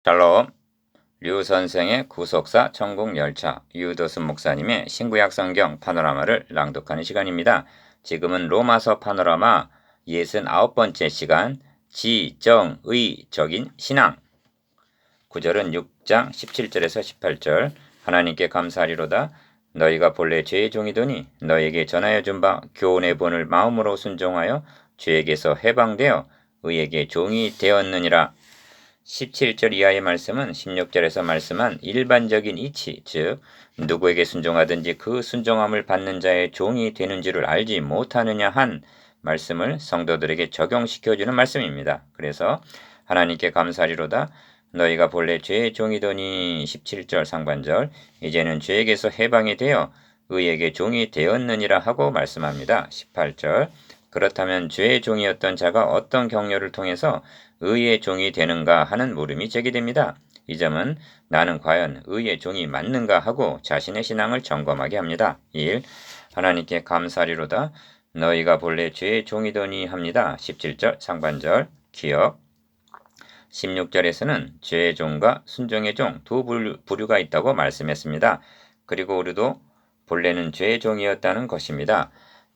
샬롬. 류 선생의 구속사 천국열차, 유도순 목사님의 신구약 성경 파노라마를 낭독하는 시간입니다. 지금은 로마서 파노라마 69번째 시간, 지정의적인 신앙. 구절은 6장 17절에서 18절. 하나님께 감사하리로다. 너희가 본래 죄의 종이더니 너에게 전하여 준 바 교훈의 본을 마음으로 순종하여 죄에게서 해방되어 의에게 종이 되었느니라. 17절 이하의 말씀은 16절에서 말씀한 일반적인 이치, 즉 누구에게 순종하든지 그 순종함을 받는 자의 종이 되는지를 알지 못하느냐 한 말씀을 성도들에게 적용시켜주는 말씀입니다. 그래서 하나님께 감사하리로다. 너희가 본래 죄의 종이더니 17절 상반절 이제는 죄에게서 해방이 되어 의에게 종이 되었느니라 하고 말씀합니다. 18절 그렇다면 죄의 종이었던 자가 어떤 경로를 통해서 의의 종이 되는가 하는 물음이 제기됩니다. 이 점은 나는 과연 의의 종이 맞는가 하고 자신의 신앙을 점검하게 합니다. 1. 하나님께 감사하리로다. 너희가 본래 죄의 종이더니 합니다. 17절 상반절 기억. 16절에서는 죄의 종과 순종의 종 두 부류가 있다고 말씀했습니다. 그리고 우리도 본래는 죄의 종이었다는 것입니다.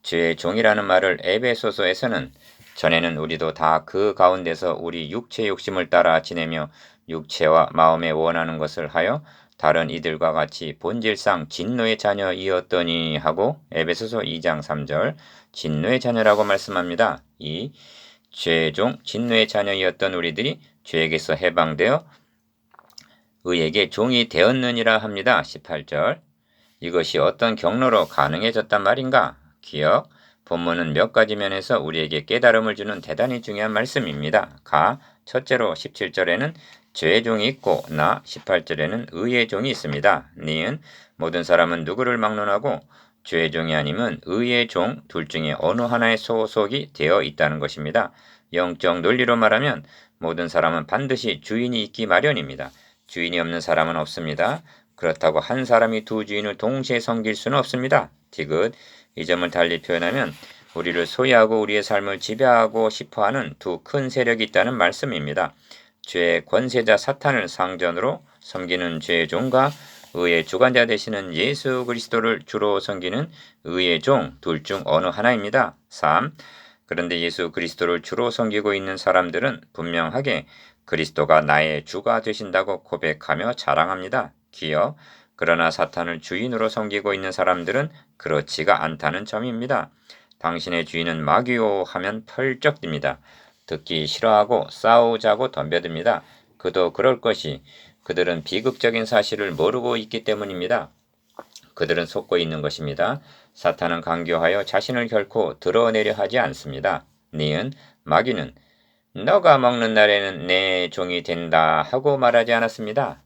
죄의 종이라는 말을 에베소서에서는 전에는 우리도 다 그 가운데서 우리 육체의 욕심을 따라 지내며 육체와 마음에 원하는 것을 하여 다른 이들과 같이 본질상 진노의 자녀이었더니 하고 에베소서 2장 3절 진노의 자녀라고 말씀합니다. 이 죄의 종 진노의 자녀이었던 우리들이 죄에게서 해방되어 의에게 종이 되었느니라 합니다. 18절 이것이 어떤 경로로 가능해졌단 말인가? 기억. 본문은 몇 가지 면에서 우리에게 깨달음을 주는 대단히 중요한 말씀입니다. 첫째로 17절에는 죄의 종이 있고 18절에는 의의 종이 있습니다. 니은 모든 사람은 누구를 막론하고 죄의 종이 아니면 의의 종 둘 중에 어느 하나의 소속이 되어 있다는 것입니다. 영적 논리로 말하면 모든 사람은 반드시 주인이 있기 마련입니다. 주인이 없는 사람은 없습니다. 그렇다고 한 사람이 두 주인을 동시에 섬길 수는 없습니다. 디귿 이 점을 달리 표현하면 우리를 소유하고 우리의 삶을 지배하고 싶어하는 두 큰 세력이 있다는 말씀입니다. 죄의 권세자 사탄을 상전으로 섬기는 죄의 종과 의의 주관자 되시는 예수 그리스도를 주로 섬기는 의의 종 둘 중 어느 하나입니다. 3. 그런데 예수 그리스도를 주로 섬기고 있는 사람들은 분명하게 그리스도가 나의 주가 되신다고 고백하며 자랑합니다. 기억. 그러나 사탄을 주인으로 섬기고 있는 사람들은 그렇지가 않다는 점입니다. 당신의 주인은 마귀요 하면 펄쩍 듭니다. 듣기 싫어하고 싸우자고 덤벼듭니다. 그도 그럴 것이 그들은 비극적인 사실을 모르고 있기 때문입니다. 그들은 속고 있는 것입니다. 사탄은 강교하여 자신을 결코 드러내려 하지 않습니다. 니은 마귀는 너가 먹는 날에는 내 종이 된다 하고 말하지 않았습니다.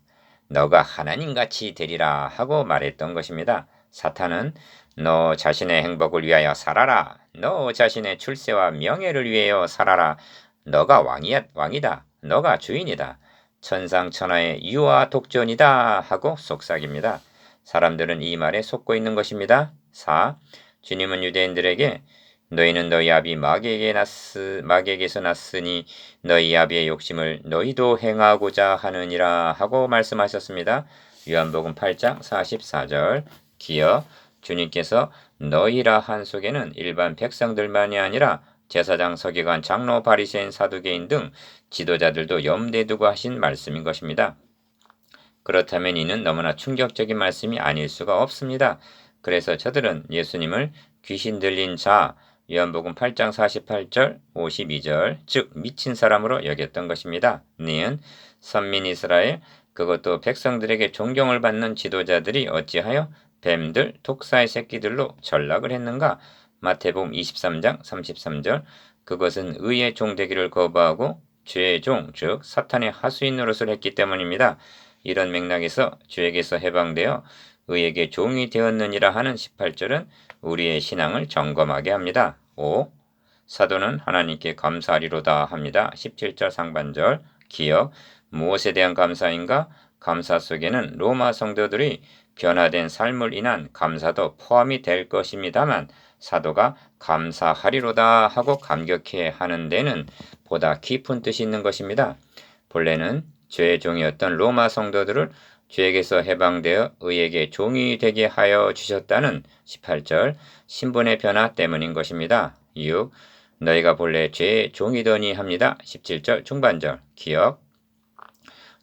너가 하나님같이 되리라 하고 말했던 것입니다. 사탄은 너 자신의 행복을 위하여 살아라. 너 자신의 출세와 명예를 위하여 살아라. 너가 왕이다. 너가 주인이다. 천상천하의 유아 독존이다 하고 속삭입니다. 사람들은 이 말에 속고 있는 것입니다. 4. 주님은 유대인들에게 너희는 너희 아비 마귀에게서 났으니 너희 아비의 욕심을 너희도 행하고자 하느니라 하고 말씀하셨습니다. 요한복음 8장 44절 기억 주님께서 너희라 한 속에는 일반 백성들만이 아니라 제사장 서기관 장로 바리새인 사두개인 등 지도자들도 염두에 두고 하신 말씀인 것입니다. 그렇다면 이는 너무나 충격적인 말씀이 아닐 수가 없습니다. 그래서 저들은 예수님을 귀신 들린 자 요한복음 8장 48절 52절 즉 미친 사람으로 여겼던 것입니다. 니은 선민 이스라엘 그것도 백성들에게 존경을 받는 지도자들이 어찌하여 뱀들 독사의 새끼들로 전락을 했는가? 마태복음 23장 33절 그것은 의의 종 되기를 거부하고 죄의 종 즉 사탄의 하수인 노릇을 했기 때문입니다. 이런 맥락에서 죄에게서 해방되어 의에게 종이 되었느니라 하는 18절은 우리의 신앙을 점검하게 합니다. 5. 사도는 하나님께 감사하리로다 합니다. 17절 상반절 기억 무엇에 대한 감사인가? 감사 속에는 로마 성도들이 변화된 삶을 인한 감사도 포함이 될 것입니다만 사도가 감사하리로다 하고 감격해 하는 데는 보다 깊은 뜻이 있는 것입니다. 본래는 죄의 종이었던 로마 성도들을 죄에게서 해방되어 의에게 종이 되게 하여 주셨다는 18절 신분의 변화 때문인 것입니다. 6. 너희가 본래 죄의 종이더니 합니다. 17절 중반절 기억.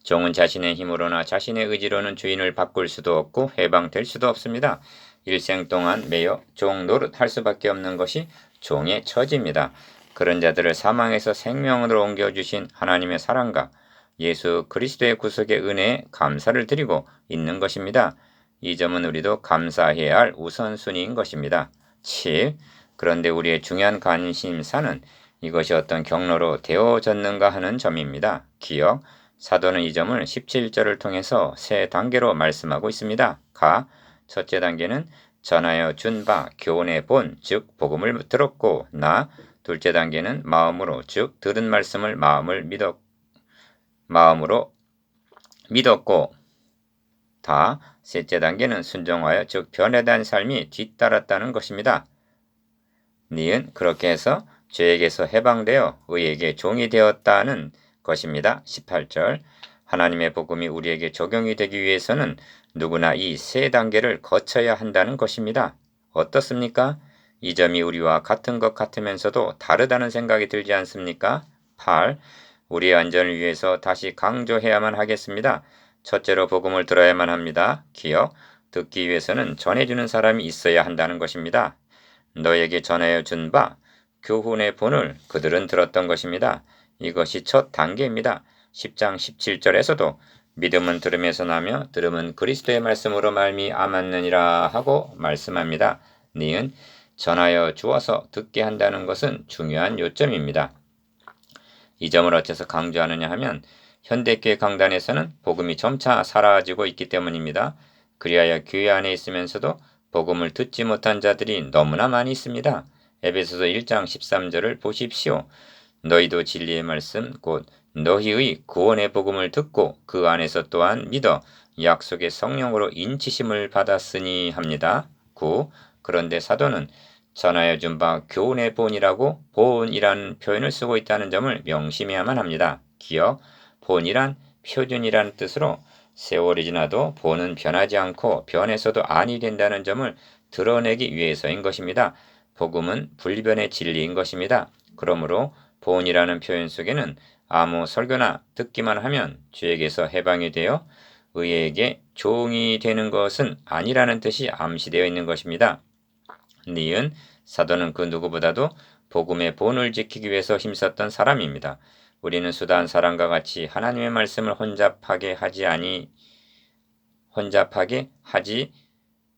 종은 자신의 힘으로나 자신의 의지로는 주인을 바꿀 수도 없고 해방될 수도 없습니다. 일생 동안 매여 종 노릇할 수밖에 없는 것이 종의 처지입니다. 그런 자들을 사망에서 생명으로 옮겨주신 하나님의 사랑과 예수 그리스도의 구속의 은혜에 감사를 드리고 있는 것입니다. 이 점은 우리도 감사해야 할 우선순위인 것입니다. 7. 그런데 우리의 중요한 관심사는 이것이 어떤 경로로 되어졌는가 하는 점입니다. 기억. 사도는 이 점을 17절을 통해서 세 단계로 말씀하고 있습니다. 가. 첫째 단계는 전하여 준 바 교훈의 본, 즉 복음을 들었고 나. 둘째 단계는 마음으로, 즉 들은 말씀을 마음으로 믿었고 다. 셋째 단계는 순종하여, 즉 변화된 삶이 뒤따랐다는 것입니다. 니은 그렇게 해서 죄에게서 해방되어 의에게 종이 되었다는 것입니다. 18절 하나님의 복음이 우리에게 적용이 되기 위해서는 누구나 이 세 단계를 거쳐야 한다는 것입니다. 어떻습니까? 이 점이 우리와 같은 것 같으면서도 다르다는 생각이 들지 않습니까? 8. 우리의 안전을 위해서 다시 강조해야만 하겠습니다. 첫째로 복음을 들어야만 합니다. 기억, 듣기 위해서는 전해주는 사람이 있어야 한다는 것입니다. 너에게 전하여 준 바 교훈의 본을 그들은 들었던 것입니다. 이것이 첫 단계입니다. 10장 17절에서도 믿음은 들음에서 나며 들음은 그리스도의 말씀으로 말미암았느니라 하고 말씀합니다. 니은 전하여 주어서 듣게 한다는 것은 중요한 요점입니다. 이 점을 어째서 강조하느냐 하면 현대교회 강단에서는 복음이 점차 사라지고 있기 때문입니다. 그리하여 교회 안에 있으면서도 복음을 듣지 못한 자들이 너무나 많이 있습니다. 에베소서 1장 13절을 보십시오. 너희도 진리의 말씀 곧 너희의 구원의 복음을 듣고 그 안에서 또한 믿어 약속의 성령으로 인치심을 받았으니 합니다. 9. 그런데 사도는 전하여 준 바 교훈의 본이라고 본이라는 표현을 쓰고 있다는 점을 명심해야만 합니다. 기억, 본이란 표준이라는 뜻으로 세월이 지나도 본은 변하지 않고 변해서도 아니 된다는 점을 드러내기 위해서인 것입니다. 복음은 불변의 진리인 것입니다. 그러므로 본이라는 표현 속에는 아무 설교나 듣기만 하면 죄에게서 해방이 되어 의에게 종이 되는 것은 아니라는 뜻이 암시되어 있는 것입니다. 니은 사도는 그 누구보다도 복음의 본을 지키기 위해서 힘썼던 사람입니다. 우리는 수다한 사람과 같이 하나님의 말씀을 혼잡하게 하지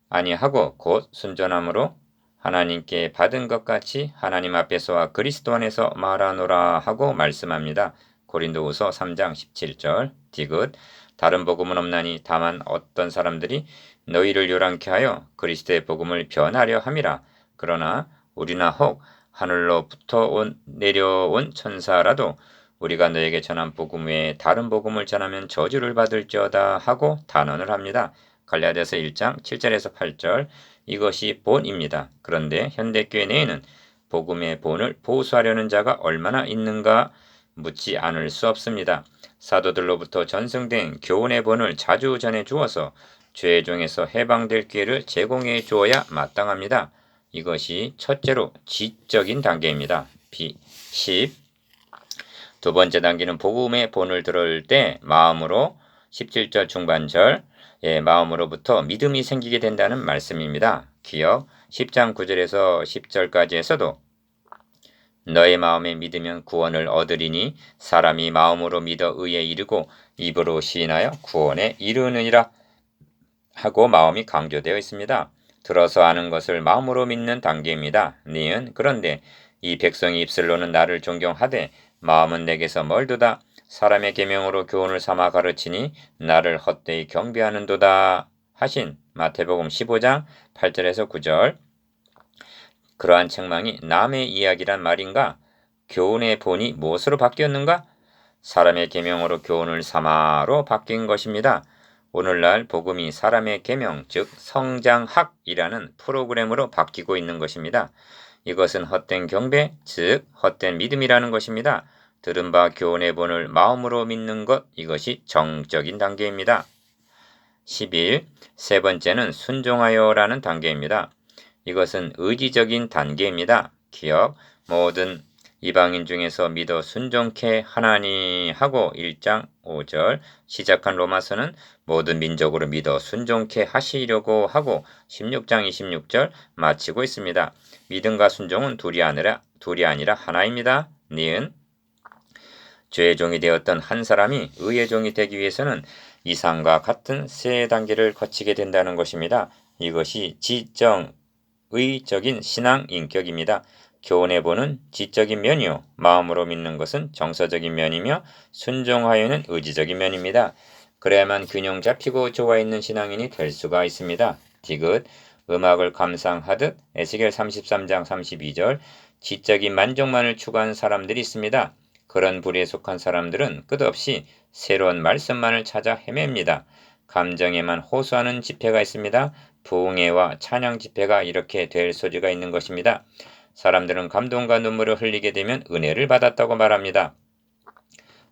아니하고 곧 순전함으로 하나님께 받은 것 같이 하나님 앞에서와 그리스도 안에서 말하노라 하고 말씀합니다. 고린도후서 3장 17절 디귿 다른 복음은 없나니 다만 어떤 사람들이 너희를 요란케 하여 그리스도의 복음을 변하려 함이라. 그러나 우리나 혹 하늘로부터 내려온 천사라도 우리가 너에게 전한 복음 외에 다른 복음을 전하면 저주를 받을지어다 하고 단언을 합니다. 갈라디아서 1장 7절에서 8절 이것이 본입니다. 그런데 현대교회 내에는 복음의 본을 보수하려는 자가 얼마나 있는가 묻지 않을 수 없습니다. 사도들로부터 전승된 교훈의 본을 자주 전해 주어서 죄의 종에서 해방될 기회를 제공해 주어야 마땅합니다. 이것이 첫째로 지적인 단계입니다. 10. 두 번째 단계는 복음의 본을 들을 때 마음으로 17절 중반절 마음으로부터 믿음이 생기게 된다는 말씀입니다. 기억 10장 9절에서 10절까지에서도 너의 마음에 믿으면 구원을 얻으리니 사람이 마음으로 믿어 의에 이르고 입으로 시인하여 구원에 이르느니라 하고 마음이 강조되어 있습니다. 들어서 아는 것을 마음으로 믿는 단계입니다. 니은 그런데 이 백성이 입술로는 나를 존경하되 마음은 내게서 멀도다. 사람의 계명으로 교훈을 삼아 가르치니 나를 헛되이 경배하는도다 하신 마태복음 15장 8절에서 9절 그러한 책망이 남의 이야기란 말인가? 교훈의 본이 무엇으로 바뀌었는가? 사람의 계명으로 교훈을 삼아로 바뀐 것입니다. 오늘날 복음이 사람의 계명, 즉 성장학이라는 프로그램으로 바뀌고 있는 것입니다. 이것은 헛된 경배, 즉 헛된 믿음이라는 것입니다. 들은 바 교훈의 본을 마음으로 믿는 것, 이것이 정적인 단계입니다. 11. 세 번째는 순종하여라는 단계입니다. 이것은 의지적인 단계입니다. 기억, 모든 이방인 중에서 믿어 순종케 하나니 하고 1장 5절 시작한 로마서는 모든 민족으로 믿어 순종케 하시려고 하고 16장 26절 마치고 있습니다. 믿음과 순종은 둘이 아니라 하나입니다. 니은 죄의 종이 되었던 한 사람이 의의 종이 되기 위해서는 이상과 같은 세 단계를 거치게 된다는 것입니다. 이것이 지정의적인 신앙 인격입니다. 교훈의 본은 지적인 면이요 마음으로 믿는 것은 정서적인 면이며 순종하여는 의지적인 면입니다. 그래야만 균형 잡히고 조화 있는 신앙인이 될 수가 있습니다. 디귿 음악을 감상하듯 에스겔 33장 32절 지적인 만족만을 추구하는 사람들이 있습니다. 그런 부류에 속한 사람들은 끝없이 새로운 말씀만을 찾아 헤맵니다. 감정에만 호소하는 집회가 있습니다. 부흥회와 찬양 집회가 이렇게 될 소지가 있는 것입니다. 사람들은 감동과 눈물을 흘리게 되면 은혜를 받았다고 말합니다.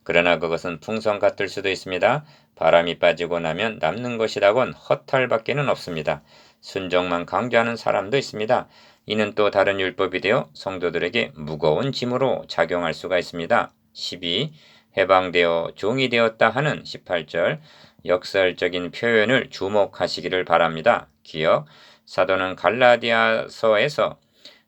그러나 그것은 풍선 같을 수도 있습니다. 바람이 빠지고 나면 남는 것이라곤 허탈밖에는 없습니다. 순종만 강조하는 사람도 있습니다. 이는 또 다른 율법이 되어 성도들에게 무거운 짐으로 작용할 수가 있습니다. 12. 해방되어 종이 되었다 하는 18절 역설적인 표현을 주목하시기를 바랍니다. 기억 사도는 갈라디아서에서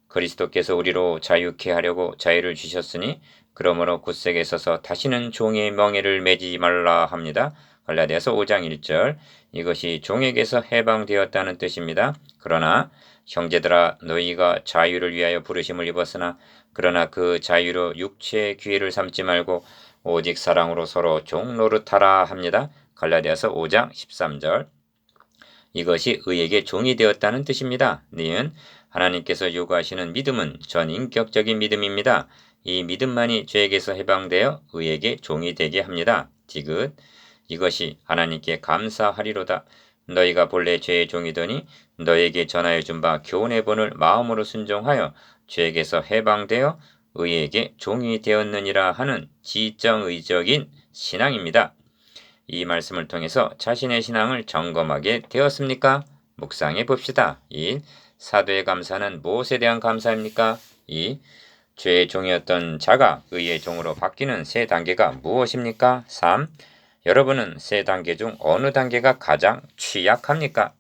그리스도께서 우리로 자유케 하려고 자유를 주셨으니 그러므로 굳세게 서서 다시는 종의 멍에를 매지 말라 합니다. 갈라디아서 5장 1절 이것이 종에게서 해방되었다는 뜻입니다. 그러나 형제들아 너희가 자유를 위하여 부르심을 입었으나 그러나 그 자유로 육체의 기회를 삼지 말고 오직 사랑으로 서로 종노릇하라 합니다. 갈라디아서 5장 13절 이것이 의에게 종이 되었다는 뜻입니다. 니은 하나님께서 요구하시는 믿음은 전인격적인 믿음입니다. 이 믿음만이 죄에게서 해방되어 의에게 종이 되게 합니다. 디귿 이것이 하나님께 감사하리로다. 너희가 본래 죄의 종이더니 너에게 전하여 준 바 교훈의 본을 마음으로 순종하여 죄에게서 해방되어 의에게 종이 되었느니라 하는 지정의적인 신앙입니다. 이 말씀을 통해서 자신의 신앙을 점검하게 되었습니까? 묵상해 봅시다. 1. 사도의 감사는 무엇에 대한 감사입니까? 2. 죄의 종이었던 자가 의의 종으로 바뀌는 세 단계가 무엇입니까? 3. 여러분은 세 단계 중 어느 단계가 가장 취약합니까?